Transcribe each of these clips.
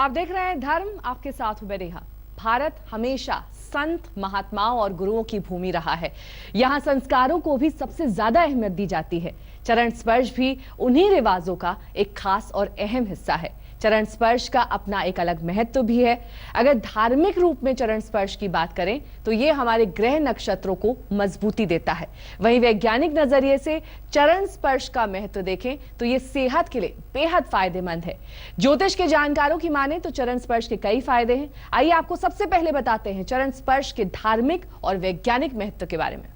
आप देख रहे हैं धर्म, आपके साथ हूं मैं नेहा। भारत हमेशा संत, महात्माओं और गुरुओं की भूमि रहा है। यहाँ संस्कारों को भी सबसे ज्यादा अहमियत दी जाती है। चरण स्पर्श भी उन्हीं रिवाजों का एक खास और अहम हिस्सा है। चरण स्पर्श का अपना एक अलग महत्व भी है। अगर धार्मिक रूप में चरण स्पर्श की बात करें तो ये हमारे ग्रह नक्षत्रों को मजबूती देता है। वहीं वैज्ञानिक नजरिए से चरण स्पर्श का महत्व देखें तो ये सेहत के लिए बेहद फायदेमंद है। ज्योतिष के जानकारों की माने तो चरण स्पर्श के कई फायदे हैं। आइए आपको सबसे पहले बताते हैं चरण स्पर्श के धार्मिक और वैज्ञानिक महत्व के बारे में।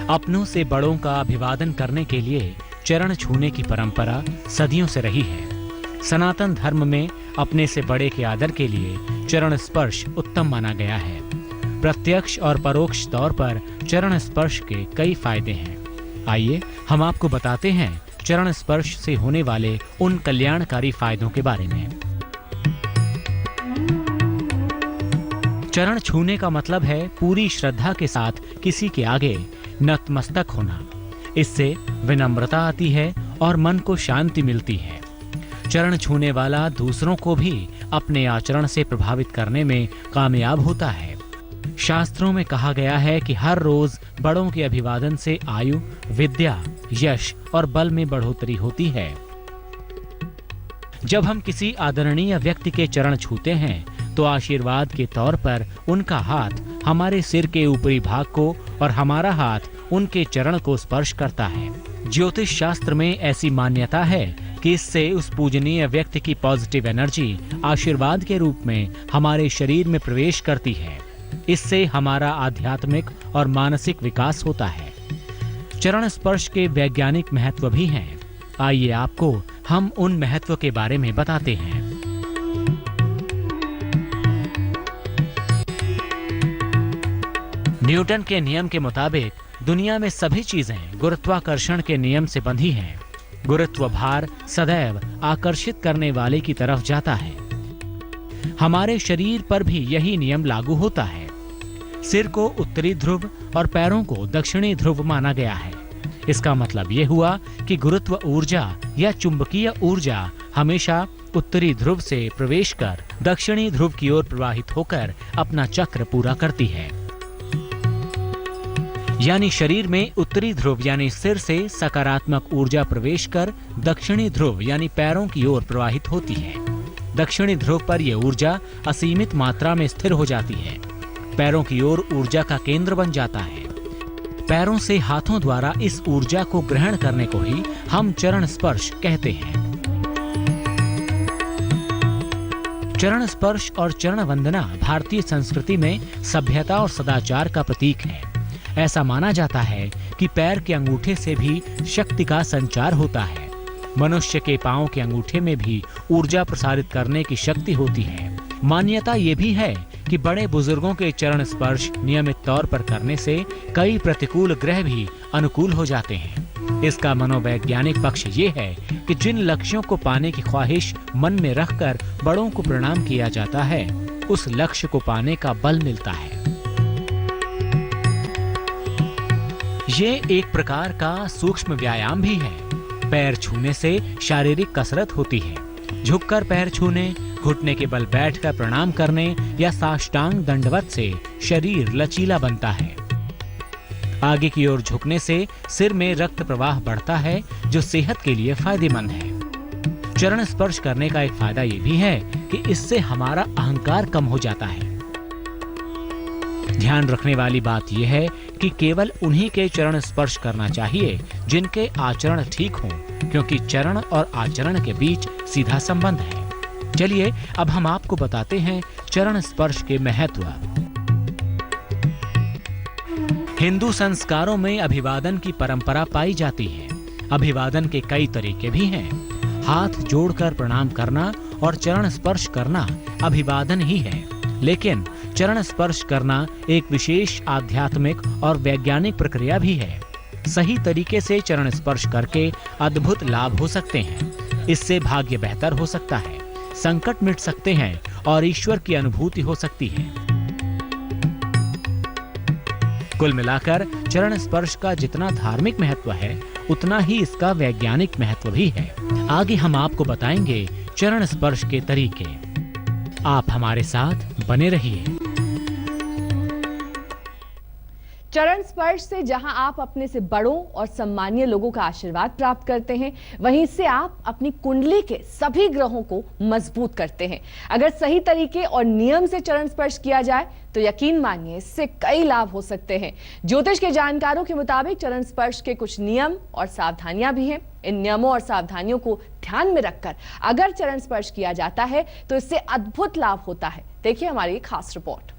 अपनों से बड़ों का अभिवादन करने के लिए चरण छूने की परंपरा सदियों से रही है। सनातन धर्म में अपने से बड़े के आदर के लिए चरण स्पर्श उत्तम माना गया है। प्रत्यक्ष और परोक्ष तौर पर चरण स्पर्श के कई फायदे हैं। आइए हम आपको बताते हैं चरण स्पर्श से होने वाले उन कल्याणकारी फायदों के बारे में। चरण छूने का मतलब है पूरी श्रद्धा के साथ किसी के आगे नतमस्तक होना। इससे विनम्रता आती है और मन को शांति मिलती है। चरण छूने वाला दूसरों को भी अपने आचरण से प्रभावित करने में कामयाब होता है। शास्त्रों में कहा गया है कि हर रोज बड़ों के अभिवादन से आयु, विद्या, यश और बल में बढ़ोतरी होती है। जब हम किसी आदरणीय व्यक्ति के चरण छूते हैं तो आशीर्वाद के तौर पर उनका हाथ हमारे सिर के ऊपरी भाग को और हमारा हाथ उनके चरण को स्पर्श करता है। ज्योतिष शास्त्र में ऐसी मान्यता है कि इससे उस पूजनीय व्यक्ति की पॉजिटिव एनर्जी आशीर्वाद के रूप में हमारे शरीर में प्रवेश करती है। इससे हमारा आध्यात्मिक और मानसिक विकास होता है। चरण स्पर्श के वैज्ञानिक महत्व भी हैं। आइए आपको हम उन महत्व के बारे में बताते हैं। न्यूटन के नियम के मुताबिक दुनिया में सभी चीजें गुरुत्वाकर्षण के नियम से बंधी हैं। गुरुत्व भार सदैव आकर्षित करने वाले की तरफ जाता है। हमारे शरीर पर भी यही नियम लागू होता है। सिर को उत्तरी ध्रुव और पैरों को दक्षिणी ध्रुव माना गया है। इसका मतलब ये हुआ कि गुरुत्व ऊर्जा या चुंबकीय ऊर्जा हमेशा उत्तरी ध्रुव से प्रवेश कर दक्षिणी ध्रुव की ओर प्रवाहित होकर अपना चक्र पूरा करती है। यानी शरीर में उत्तरी ध्रुव यानी सिर से सकारात्मक ऊर्जा प्रवेश कर दक्षिणी ध्रुव यानी पैरों की ओर प्रवाहित होती है। दक्षिणी ध्रुव पर यह ऊर्जा असीमित मात्रा में स्थिर हो जाती है। पैरों की ओर ऊर्जा का केंद्र बन जाता है। पैरों से हाथों द्वारा इस ऊर्जा को ग्रहण करने को ही हम चरण स्पर्श कहते हैं। चरण स्पर्श और चरण वंदना भारतीय संस्कृति में सभ्यता और सदाचार का प्रतीक है। ऐसा माना जाता है कि पैर के अंगूठे से भी शक्ति का संचार होता है। मनुष्य के पांव के अंगूठे में भी ऊर्जा प्रसारित करने की शक्ति होती है। मान्यता ये भी है कि बड़े बुजुर्गों के चरण स्पर्श नियमित तौर पर करने से कई प्रतिकूल ग्रह भी अनुकूल हो जाते हैं। इसका मनोवैज्ञानिक पक्ष ये है कि जिन लक्ष्यों को पाने की ख्वाहिश मन में रखकर बड़ों को प्रणाम किया जाता है, उस लक्ष्य को पाने का बल मिलता है। ये एक प्रकार का सूक्ष्म व्यायाम भी है। पैर छूने से शारीरिक कसरत होती है। झुककर पैर छूने, घुटने के बल बैठकर प्रणाम करने या साष्टांग दंडवत से शरीर लचीला बनता है। आगे की ओर झुकने से सिर में रक्त प्रवाह बढ़ता है, जो सेहत के लिए फायदेमंद है। चरण स्पर्श करने का एक फायदा ये भी है कि इससे हमारा अहंकार कम हो जाता है। ध्यान रखने वाली बात यह है कि केवल उन्हीं के चरण स्पर्श करना चाहिए जिनके आचरण ठीक हों, क्योंकि चरण और आचरण के बीच सीधा संबंध है। चलिए अब हम आपको बताते हैं चरण स्पर्श के महत्व। हिंदू संस्कारों में अभिवादन की परंपरा पाई जाती है। अभिवादन के कई तरीके भी हैं। हाथ जोड़कर प्रणाम करना और चरण स्पर्श करना अभिवादन ही है, लेकिन चरण स्पर्श करना एक विशेष आध्यात्मिक और वैज्ञानिक प्रक्रिया भी है। सही तरीके से चरण स्पर्श करके अद्भुत लाभ हो सकते हैं। इससे भाग्य बेहतर हो सकता है, संकट मिट सकते हैं और ईश्वर की अनुभूति हो सकती है। कुल मिलाकर चरण स्पर्श का जितना धार्मिक महत्व है, उतना ही इसका वैज्ञानिक महत्व भी है। आगे हम आपको बताएंगे चरण स्पर्श के तरीके। आप हमारे साथ बने रहिए। चरण स्पर्श से जहां आप अपने से बड़ों और सम्मानीय लोगों का आशीर्वाद प्राप्त करते हैं, वहीं इससे आप अपनी कुंडली के सभी ग्रहों को मजबूत करते हैं। अगर सही तरीके और नियम से चरण स्पर्श किया जाए तो यकीन मानिए इससे कई लाभ हो सकते हैं। ज्योतिष के जानकारों के मुताबिक चरण स्पर्श के कुछ नियम और सावधानियां भी हैं। इन नियमों और सावधानियों को ध्यान में रखकर अगर चरण स्पर्श किया जाता है तो इससे अद्भुत लाभ होता है। देखिए हमारी खास रिपोर्ट।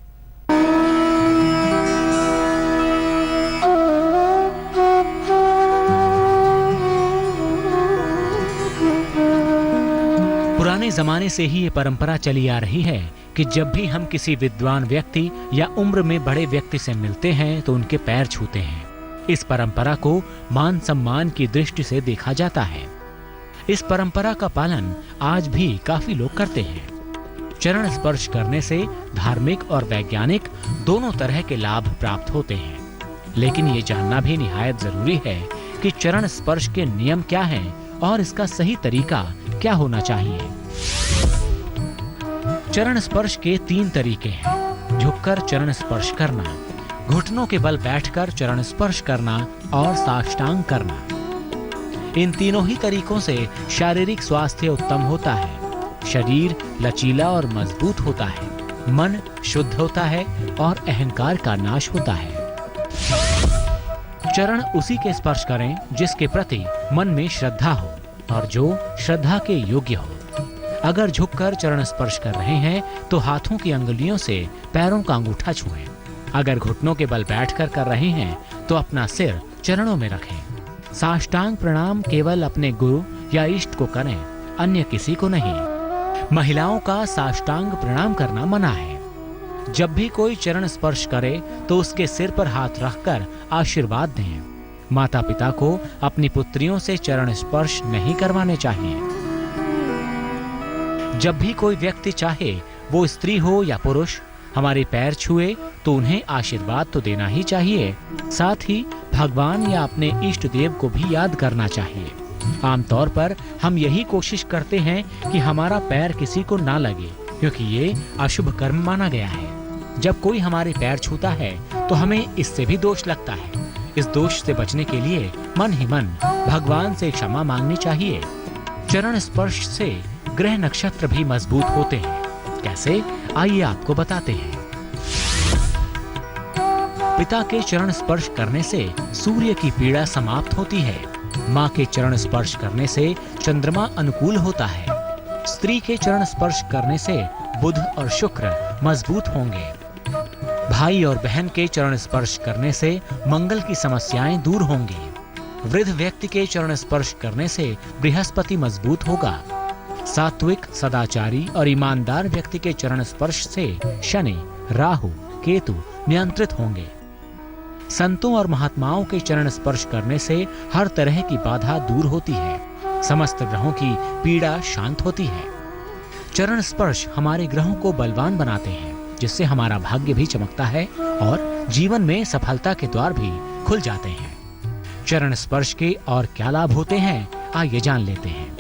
पुराने जमाने से ही ये परंपरा चली आ रही है कि जब भी हम किसी विद्वान व्यक्ति या उम्र में बड़े व्यक्ति से मिलते हैं तो उनके पैर छूते हैं। इस परंपरा को मान सम्मान की दृष्टि से देखा जाता है। इस परंपरा का पालन आज भी काफी लोग करते हैं। चरण स्पर्श करने से धार्मिक और वैज्ञानिक दोनों तरह के लाभ प्राप्त होते हैं। लेकिन ये जानना भी निहायत जरूरी है कि चरण स्पर्श के नियम क्या हैं और इसका सही तरीका क्या होना चाहिए। चरण स्पर्श के 3 तरीके हैं: झुककर चरण स्पर्श करना, घुटनों के बल बैठकर चरण स्पर्श करना और साष्टांग करना। इन तीनों ही तरीकों से शारीरिक स्वास्थ्य उत्तम होता है, शरीर लचीला और मजबूत होता है, मन शुद्ध होता है और अहंकार का नाश होता है। चरण उसी के स्पर्श करें जिसके प्रति मन में श्रद्धा हो और जो श्रद्धा के योग्य हो। अगर झुककर चरण स्पर्श कर रहे हैं तो हाथों की अंगुलियों से पैरों का अंगूठा छुएं। अगर घुटनों के बल बैठकर कर रहे हैं तो अपना सिर चरणों में रखें। साष्टांग प्रणाम केवल अपने गुरु या इष्ट को करें, अन्य किसी को नहीं। महिलाओं का साष्टांग प्रणाम करना मना है। जब भी कोई चरण स्पर्श करे तो उसके सिर पर हाथ रखकर आशीर्वाद दें। माता पिता को अपनी पुत्रियों से चरण स्पर्श नहीं करवाने चाहिए। जब भी कोई व्यक्ति चाहे वो स्त्री हो या पुरुष हमारे पैर छुए तो उन्हें आशीर्वाद तो देना ही चाहिए, साथ ही भगवान या अपने इष्ट देव को भी याद करना चाहिए। आमतौर पर हम यही कोशिश करते हैं कि हमारा पैर किसी को ना लगे, क्योंकि ये अशुभ कर्म माना गया है। जब कोई हमारे पैर छूता है तो हमें इससे भी दोष लगता है। इस दोष से बचने के लिए मन ही मन भगवान से क्षमा मांगनी चाहिए। चरण स्पर्श से ग्रह नक्षत्र भी मजबूत होते हैं। कैसे, आइए आपको बताते हैं। पिता के चरण स्पर्श करने से सूर्य की पीड़ा समाप्त होती है। माँ के चरण स्पर्श करने से चंद्रमा अनुकूल होता है। स्त्री के चरण स्पर्श करने से बुध और शुक्र मजबूत होंगे। भाई और बहन के चरण स्पर्श करने से मंगल की समस्याएं दूर होंगी। वृद्ध व्यक्ति के चरण स्पर्श करने से बृहस्पति मजबूत होगा। सात्विक, सदाचारी और ईमानदार व्यक्ति के चरण स्पर्श से शनि, राहु, केतु नियंत्रित होंगे। संतों और महात्माओं के चरण स्पर्श करने से हर तरह की बाधा दूर होती है। समस्त ग्रहों की पीड़ा शांत होती है। चरण स्पर्श हमारे ग्रहों को बलवान बनाते हैं, जिससे हमारा भाग्य भी चमकता है और जीवन में सफलता के द्वार भी खुल जाते हैं। चरण स्पर्श के और क्या लाभ होते हैं, आइए जान लेते हैं।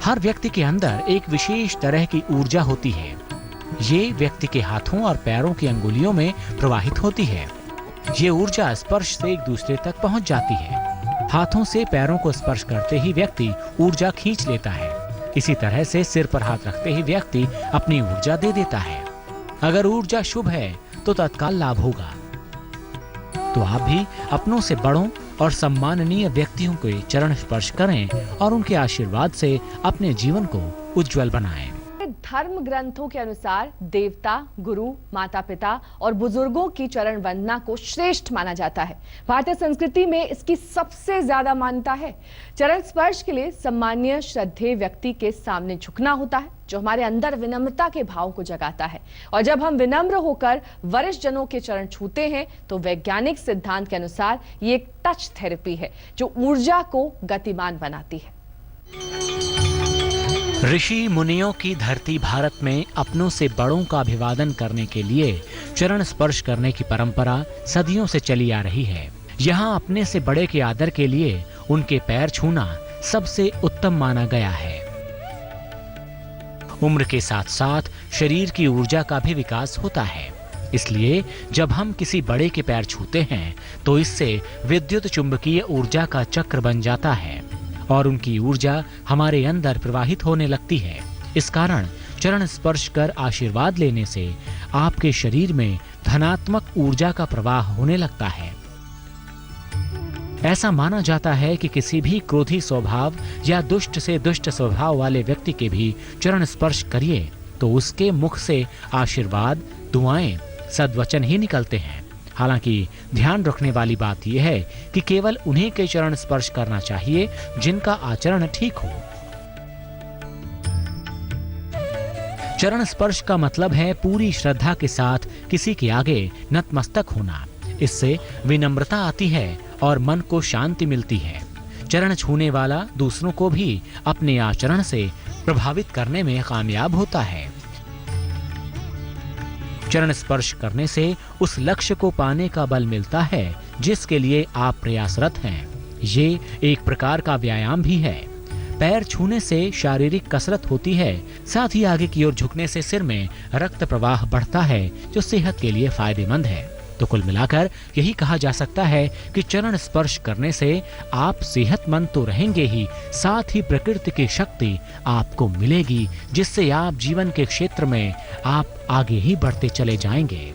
हर व्यक्ति के अंदर एक विशेष तरह की ऊर्जा होती है। ये व्यक्ति के हाथों और पैरों की अंगुलियों में प्रवाहित होती है। ये ऊर्जा स्पर्श से एक दूसरे तक पहुंच जाती है। हाथों से पैरों को स्पर्श करते ही व्यक्ति ऊर्जा खींच लेता है। इसी तरह से सिर पर हाथ रखते ही व्यक्ति अपनी ऊर्जा दे देता है। अगर ऊर्जा शुभ है तो तत्काल लाभ होगा। तो आप भी अपनों से बड़ों और सम्माननीय व्यक्तियों के चरण स्पर्श करें और उनके आशीर्वाद से अपने जीवन को उज्जवल बनाएं। धर्म ग्रंथों के अनुसार देवता, गुरु, माता पिता और बुजुर्गों की चरण वंदना को श्रेष्ठ माना जाता है। भारतीय संस्कृति में इसकी सबसे ज्यादा मान्यता है। चरण स्पर्श के लिए सम्मानीय श्रद्धेय व्यक्ति के सामने झुकना होता है, जो हमारे अंदर विनम्रता के भाव को जगाता है। और जब हम विनम्र होकर वरिष्ठ जनों के चरण छूते हैं तो वैज्ञानिक सिद्धांत के अनुसार ये एक टच थेरेपी है, जो ऊर्जा को गतिमान बनाती है। ऋषि मुनियों की धरती भारत में अपनों से बड़ों का अभिवादन करने के लिए चरण स्पर्श करने की परंपरा सदियों से चली आ रही है। यहाँ अपने से बड़े के आदर के लिए उनके पैर छूना सबसे उत्तम माना गया है। उम्र के साथ साथ शरीर की ऊर्जा का भी विकास होता है, इसलिए जब हम किसी बड़े के पैर छूते हैं तो इससे विद्युत चुंबकीय ऊर्जा का चक्र बन जाता है और उनकी ऊर्जा हमारे अंदर प्रवाहित होने लगती है। इस कारण चरण स्पर्श कर आशीर्वाद लेने से आपके शरीर में धनात्मक ऊर्जा का प्रवाह होने लगता है। ऐसा माना जाता है कि किसी भी क्रोधी स्वभाव या दुष्ट से दुष्ट स्वभाव वाले व्यक्ति के भी चरण स्पर्श करिए तो उसके मुख से आशीर्वाद, दुआएं, सद्वचन ही निकलते हैं। हालांकि ध्यान रखने वाली बात यह है कि केवल उन्हीं के चरण स्पर्श करना चाहिए जिनका आचरण ठीक हो। चरण स्पर्श का मतलब है पूरी श्रद्धा के साथ किसी के आगे नतमस्तक होना। इससे विनम्रता आती है और मन को शांति मिलती है। चरण छूने वाला दूसरों को भी अपने आचरण से प्रभावित करने में कामयाब होता है। चरण स्पर्श करने से उस लक्ष्य को पाने का बल मिलता है जिसके लिए आप प्रयासरत हैं। ये एक प्रकार का व्यायाम भी है। पैर छूने से शारीरिक कसरत होती है, साथ ही आगे की ओर झुकने से सिर में रक्त प्रवाह बढ़ता है जो सेहत के लिए फायदेमंद है। तो कुल मिलाकर यही कहा जा सकता है कि चरण स्पर्श करने से आप सेहतमंद तो रहेंगे ही, साथ ही प्रकृति की शक्ति आपको मिलेगी जिससे आप जीवन के क्षेत्र में आप आगे ही बढ़ते चले जाएंगे।